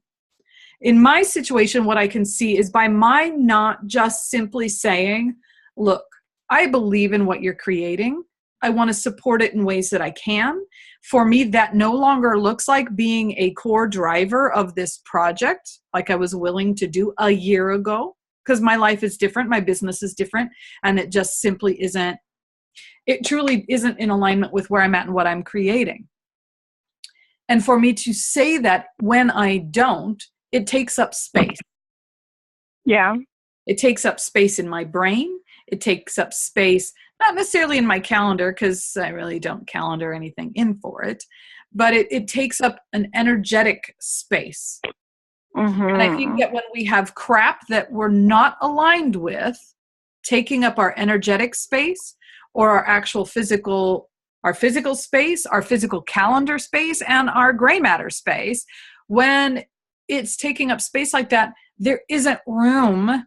Speaker 2: in my situation, what I can see is by my not just simply saying, look, I believe in what you're creating. I want to support it in ways that I can. For me, that no longer looks like being a core driver of this project, like I was willing to do a year ago, because my life is different, my business is different, and it just simply isn't, it truly isn't in alignment with where I'm at and what I'm creating. And for me to say that when I don't, it takes up space.
Speaker 1: Yeah.
Speaker 2: It takes up space in my brain. It takes up space, not necessarily in my calendar, because I really don't calendar anything in for it, but it takes up an energetic space. And I think that when we have crap that we're not aligned with, taking up our energetic space or our actual physical space, our physical calendar space, and our gray matter space, when it's taking up space like that, there isn't room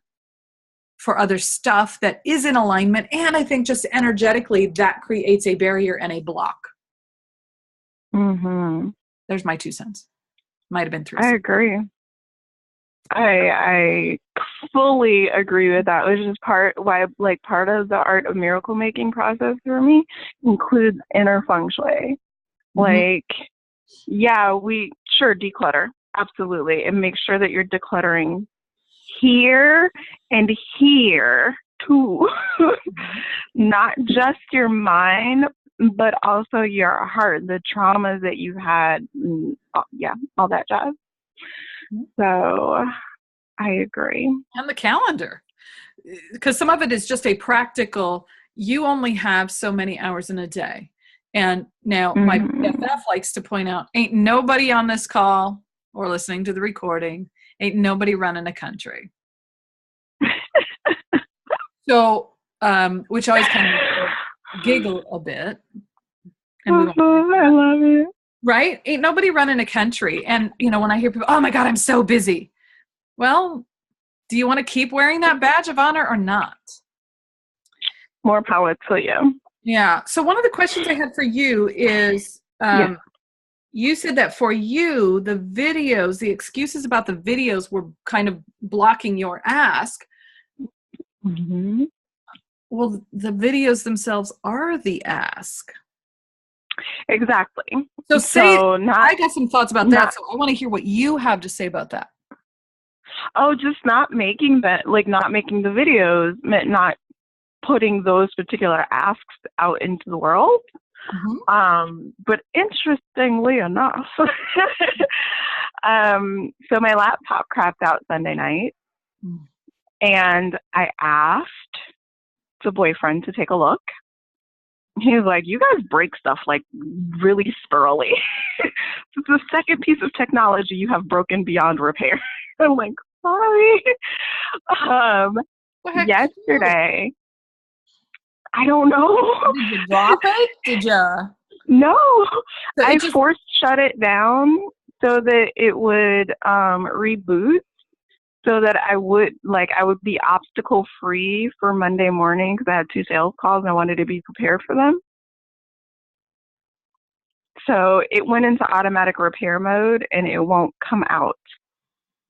Speaker 2: for other stuff that is in alignment. And I think just energetically, that creates a barrier and a block. There's my 2 cents. Might have been 3 cents.
Speaker 1: I agree. I fully agree with that, which is part of the art of miracle making process for me includes inner feng shui. We declutter. Absolutely. And make sure that you're decluttering here and here too. Not just your mind, but also your heart, the traumas that you've had, yeah, all that jazz. So I agree.
Speaker 2: And the calendar, because some of it is just a practical, you only have so many hours in a day. And now my BFF likes to point out, ain't nobody on this call or listening to the recording, ain't nobody running a country. So, which always kind of giggle a bit. And we
Speaker 1: I love it.
Speaker 2: Right? Ain't nobody running a country. And, when I hear people, oh my God, I'm so busy. Well, do you want to keep wearing that badge of honor or not?
Speaker 1: More power to you.
Speaker 2: Yeah. So one of the questions I had for you is, you said that for you, the videos, the excuses about the videos were kind of blocking your ask.
Speaker 1: Mm-hmm.
Speaker 2: Well, the videos themselves are the ask.
Speaker 1: Exactly.
Speaker 2: So I got some thoughts about that. So I want to hear what you have to say about that.
Speaker 1: Oh, just not making the videos meant not putting those particular asks out into the world. Mm-hmm. But interestingly enough, so my laptop crapped out Sunday night, and I asked the boyfriend to take a look. He was like, you guys break stuff like really squirrely. It's the second piece of technology you have broken beyond repair. I'm like, sorry. Yesterday, I don't know.
Speaker 2: Did you drop it? Did you?
Speaker 1: No. So I forced shut it down so that it would reboot, so that I would be obstacle free for Monday morning, because I had 2 sales calls and I wanted to be prepared for them. So it went into automatic repair mode, and it won't come out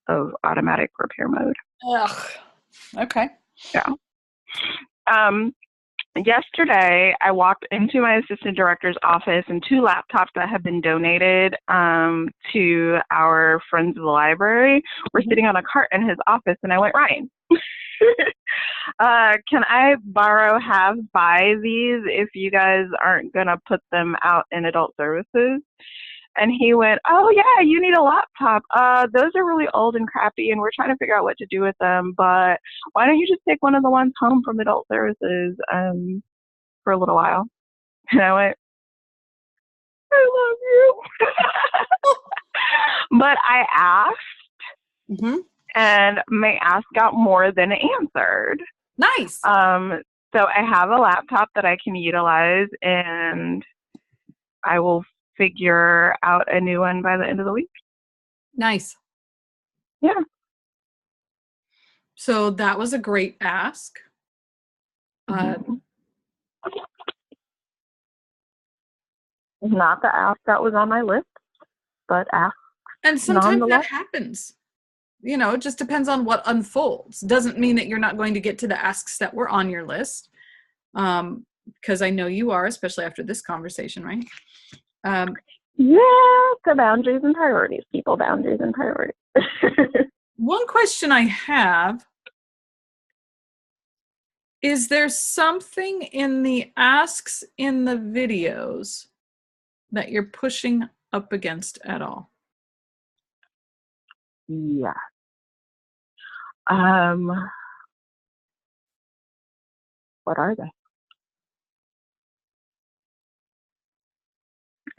Speaker 1: of automatic repair mode.
Speaker 2: Ugh. Okay.
Speaker 1: Yeah. Yesterday, I walked into my assistant director's office, and 2 laptops that have been donated to our friends of the library were sitting on a cart in his office, and I went, Ryan, can I borrow buy these if you guys aren't going to put them out in adult services? And he went, oh, yeah, you need a laptop. Those are really old and crappy, and we're trying to figure out what to do with them. But why don't you just take one of the ones home from adult services for a little while? And I went, I love you. But I asked, and my ask got more than answered.
Speaker 2: Nice.
Speaker 1: So I have a laptop that I can utilize, and I will figure out a new one by the end of the week.
Speaker 2: Nice.
Speaker 1: Yeah.
Speaker 2: So that was a great ask.
Speaker 1: Not the ask that was on my list, but ask.
Speaker 2: And sometimes that happens. It just depends on what unfolds. Doesn't mean that you're not going to get to the asks that were on your list. Because I know you are, especially after this conversation, right?
Speaker 1: So boundaries and priorities, people, boundaries and priorities.
Speaker 2: One question I have, is there something in the asks in the videos that you're pushing up against at all?
Speaker 1: Yeah. What are they?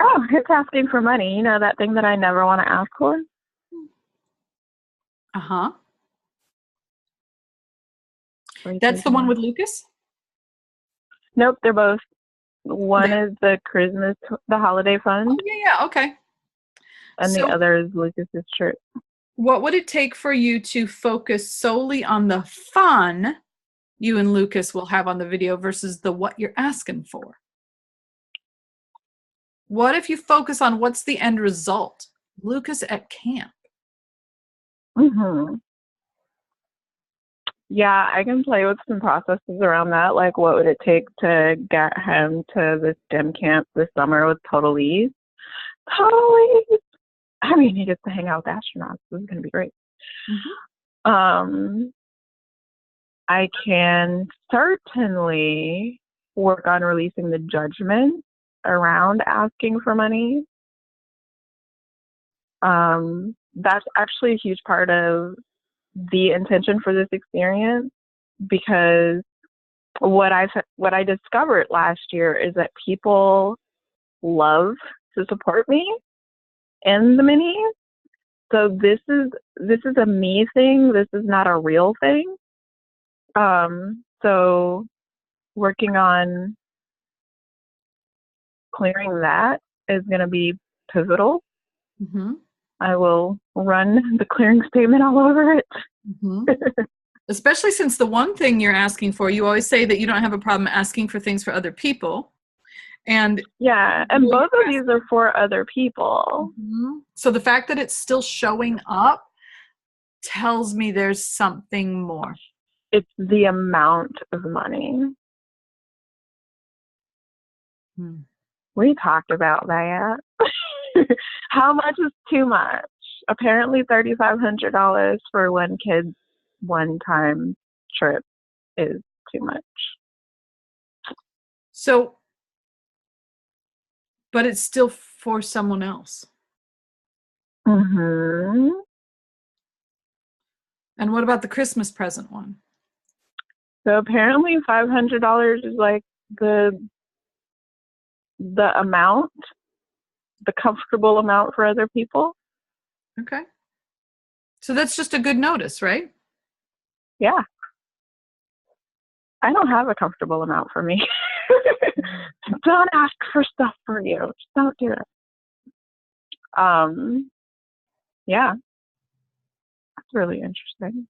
Speaker 1: Oh, it's asking for money. You know, that thing that I never want to ask for?
Speaker 2: Uh-huh. That's the one with Lucas?
Speaker 1: Nope, they're both. One is the holiday fund.
Speaker 2: Oh, yeah, okay.
Speaker 1: And the other is Lucas's shirt.
Speaker 2: What would it take for you to focus solely on the fun you and Lucas will have on the video versus the what you're asking for? What if you focus on what's the end result? Lucas at camp.
Speaker 1: Yeah, I can play with some processes around that. Like, what would it take to get him to this STEM camp this summer with total ease? Totally. I mean, he gets to hang out with astronauts. This is going to be great. I can certainly work on releasing the judgment around asking for money. That's actually a huge part of the intention for this experience, because what I discovered last year is that people love to support me in the minis. So this is a me thing. This is not a real thing. So working on clearing that is going to be pivotal.
Speaker 2: Mm-hmm.
Speaker 1: I will run the clearing statement all over it.
Speaker 2: Mm-hmm. Especially since the one thing you're asking for, you always say that you don't have a problem asking for things for other people. And
Speaker 1: yeah, and both of these are for other people.
Speaker 2: Mm-hmm. So the fact that it's still showing up tells me there's something more.
Speaker 1: It's the amount of money. We talked about that. How much is too much? Apparently $3,500 for one kid's one-time trip is too much.
Speaker 2: So, but it's still for someone else.
Speaker 1: Mm-hmm.
Speaker 2: And what about the Christmas present one?
Speaker 1: So apparently $500 is like the amount, the comfortable amount for other people.
Speaker 2: Okay. So that's just a good notice, right?
Speaker 1: Yeah. I don't have a comfortable amount for me. Don't ask for stuff for you. Just don't do it. Yeah. That's really interesting.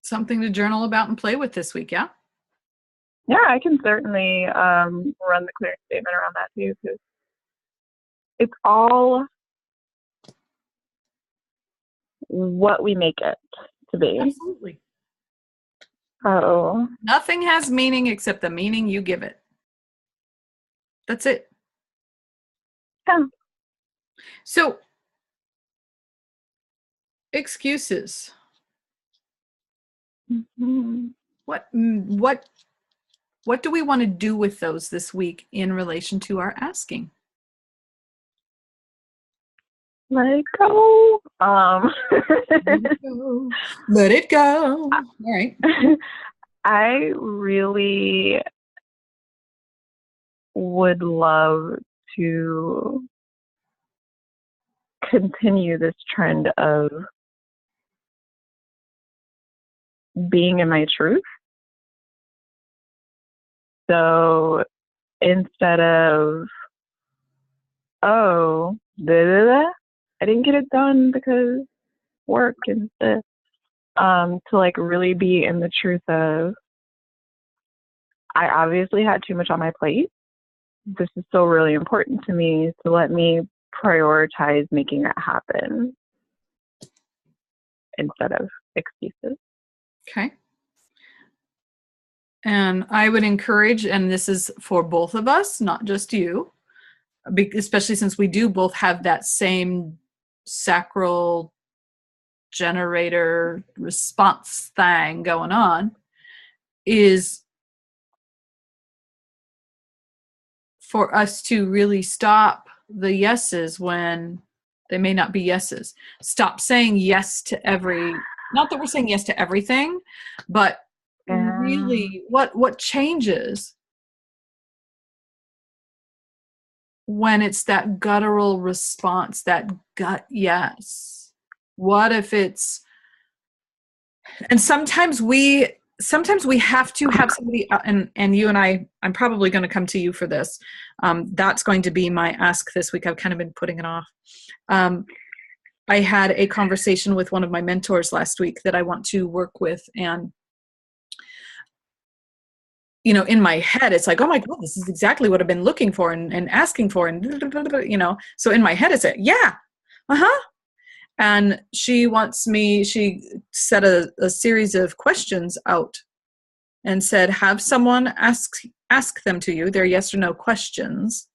Speaker 2: Something to journal about and play with this week, yeah?
Speaker 1: Yeah, I can certainly run the clearing statement around that too, because it's all what we make it to be.
Speaker 2: Absolutely.
Speaker 1: Oh.
Speaker 2: Nothing has meaning except the meaning you give it. That's it.
Speaker 1: Yeah.
Speaker 2: So, excuses.
Speaker 1: Mm-hmm.
Speaker 2: What do we want to do with those this week in relation to our asking?
Speaker 1: Let it go.
Speaker 2: Let it go. All right.
Speaker 1: I really would love to continue this trend of being in my truth. So instead of, oh, I didn't get it done because work and this, to like really be in the truth of, I obviously had too much on my plate. This is still really important to me, so let me prioritize making it happen instead of excuses.
Speaker 2: Okay. And I would encourage, and this is for both of us, not just you, especially since we do both have that same sacral generator response thing going on, is for us to really stop the yeses when they may not be yeses. Stop saying yes to not that we're saying yes to everything, but really what changes when it's that guttural response, that gut yes? What if it's, and sometimes we have to have somebody, and you and I'm probably going to come to you for this. That's going to be my ask this week. I've kind of been putting it off. I had a conversation with one of my mentors last week that I want to work with, and in my head, it's like, oh my God, this is exactly what I've been looking for and asking for, and so in my head, it's yeah, and she set a series of questions out and said, have someone ask them to you. They're yes or no questions,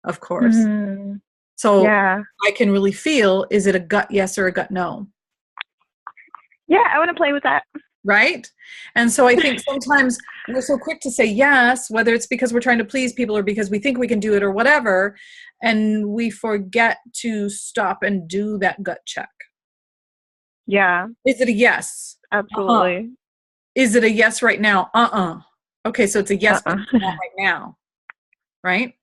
Speaker 2: of course. Mm-hmm. So yeah. I can really feel, is it a gut yes or a gut no?
Speaker 1: Yeah, I want to play with that.
Speaker 2: Right? And so I think sometimes we're so quick to say yes, whether it's because we're trying to please people or because we think we can do it or whatever, and we forget to stop and do that gut check.
Speaker 1: Yeah.
Speaker 2: Is it a yes?
Speaker 1: Absolutely.
Speaker 2: Is it a yes right now? Okay, so it's a yes, but it's not right now. Right?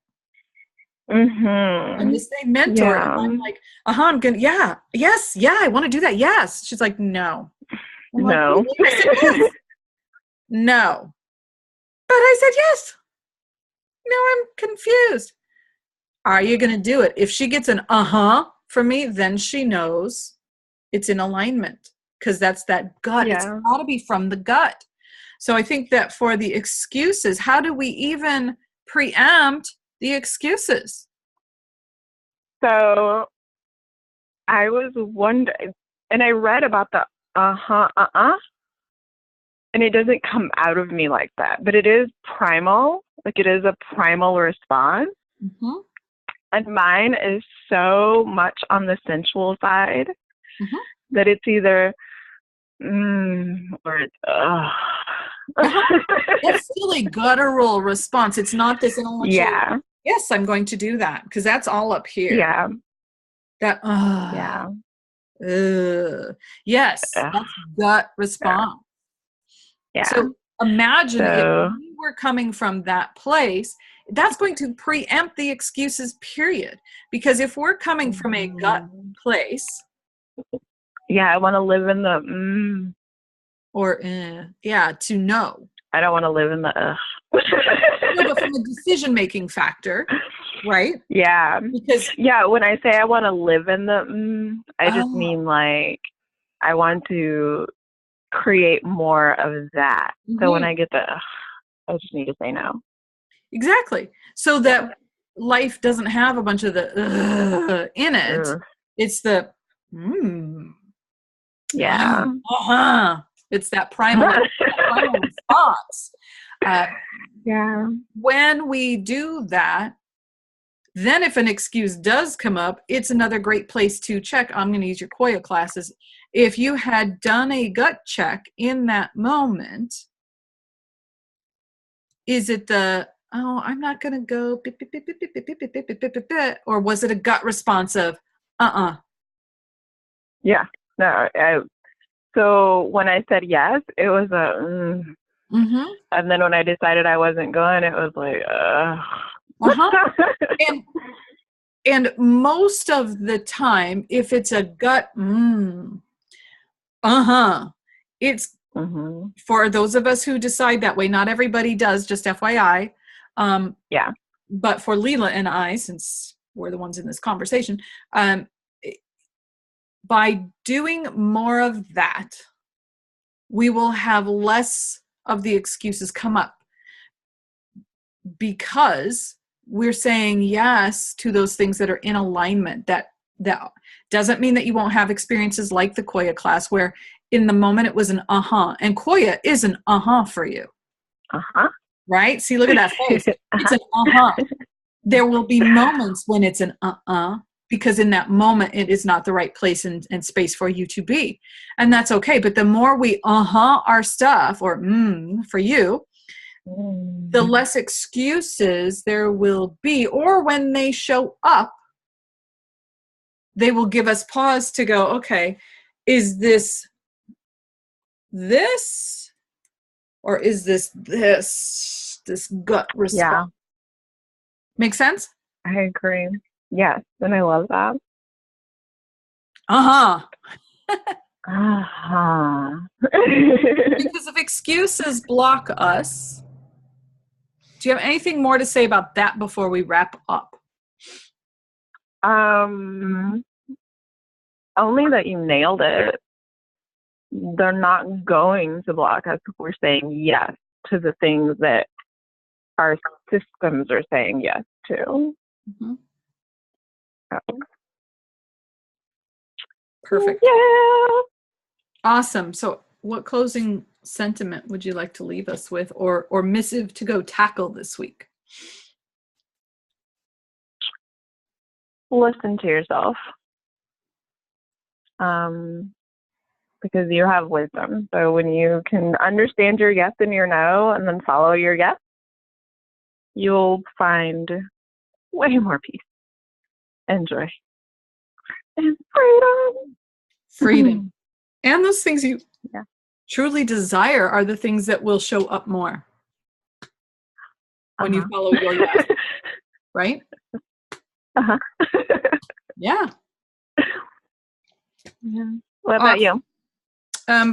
Speaker 2: And the same mentor, if
Speaker 1: Yeah.
Speaker 2: I'm like, I'm gonna, yes, I want to do that. Yes. She's like, no. I'm like,
Speaker 1: No.
Speaker 2: I said yes. No. But I said yes. Now I'm confused. Are you going to do it? If she gets an from me, then she knows it's in alignment, because that's that gut. It's
Speaker 1: Yeah.
Speaker 2: got to be from the gut. So I think that for the excuses, how do we even preempt the excuses?
Speaker 1: So I was wondering, and I read about the and it doesn't come out of me like that, but it is primal. Like, it is a primal response.
Speaker 2: Mm-hmm.
Speaker 1: And mine is so much on the sensual side that it's either or it's
Speaker 2: It's still a guttural response. It's not this intellectual.
Speaker 1: Yeah.
Speaker 2: Yes, I'm going to do that, because that's all up here.
Speaker 1: Yeah.
Speaker 2: That
Speaker 1: Yeah.
Speaker 2: yes, that's gut response.
Speaker 1: Yeah.
Speaker 2: So imagine if we were coming from that place, that's going to preempt the excuses, period. Because if we're coming from a gut place,
Speaker 1: yeah, I want to live in the
Speaker 2: or to know.
Speaker 1: I don't want to live in the
Speaker 2: No, but from a decision-making factor, right?
Speaker 1: Yeah.
Speaker 2: Because
Speaker 1: when I say I want to live in the I just mean, like, I want to create more of that. So when I get the I just need to say no.
Speaker 2: Exactly. So that life doesn't have a bunch of the in it. It's the
Speaker 1: Yeah.
Speaker 2: It's that primal response.
Speaker 1: Yeah.
Speaker 2: When we do that, then if an excuse does come up, it's another great place to check. I'm going to use your Koya classes. If you had done a gut check in that moment, is it the, I'm not going to go, or was it a gut response of,
Speaker 1: Yeah. No. So when I said yes, it was a and then when I decided I wasn't going, it was like,
Speaker 2: And most of the time, if it's a gut, it's for those of us who decide that way. Not everybody does, just FYI.
Speaker 1: Yeah.
Speaker 2: But for Leela and I, since we're the ones in this conversation, by doing more of that, we will have less of the excuses come up, because we're saying yes to those things that are in alignment. That doesn't mean that you won't have experiences like the Koya class where in the moment it was an and Koya is an for you. Right? See, look at that face. It's an There will be moments when it's an because in that moment it is not the right place and space for you to be. And that's okay. But the more we our stuff, or for you, the less excuses there will be. Or when they show up, they will give us pause to go, okay, is this, or is this gut response?
Speaker 1: Yeah.
Speaker 2: Make sense?
Speaker 1: I agree. Yes. And I love that.
Speaker 2: Because if excuses block us, do you have anything more to say about that before we wrap up?
Speaker 1: Only that you nailed it. They're not going to block us if we're saying yes to the things that our systems are saying yes to.
Speaker 2: Perfect.
Speaker 1: Yeah.
Speaker 2: Awesome. So what closing sentiment would you like to leave us with, or missive to go tackle this week?
Speaker 1: Listen to yourself. because you have wisdom. So when you can understand your yes and your no and then follow your yes, you'll find way more peace and joy and freedom.
Speaker 2: Freedom. And those things you
Speaker 1: Yeah.
Speaker 2: truly desire are the things that will show up more when you follow your yes, right? Yeah.
Speaker 1: What about you?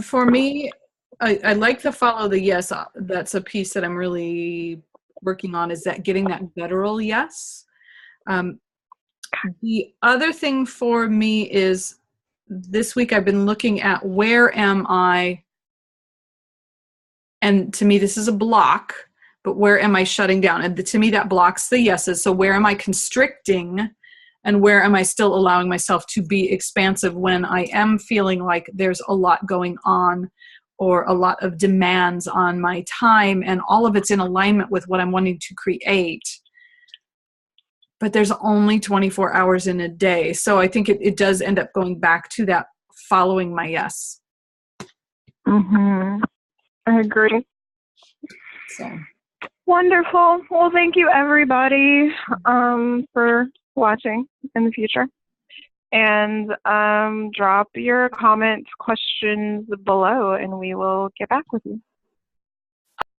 Speaker 2: For me, I like to follow the yes. That's a piece that I'm really working on, is that getting that guttural yes. The other thing for me is this week I've been looking at where am I, and to me this is a block, but where am I shutting down? And to me that blocks the yeses. So where am I constricting, and where am I still allowing myself to be expansive when I am feeling like there's a lot going on or a lot of demands on my time, and all of it's in alignment with what I'm wanting to create. But there's only 24 hours in a day. So I think it does end up going back to that following my yes.
Speaker 1: I agree.
Speaker 2: So
Speaker 1: wonderful. Well, thank you everybody for watching in the future. And drop your comments, questions below, and we will get back with you.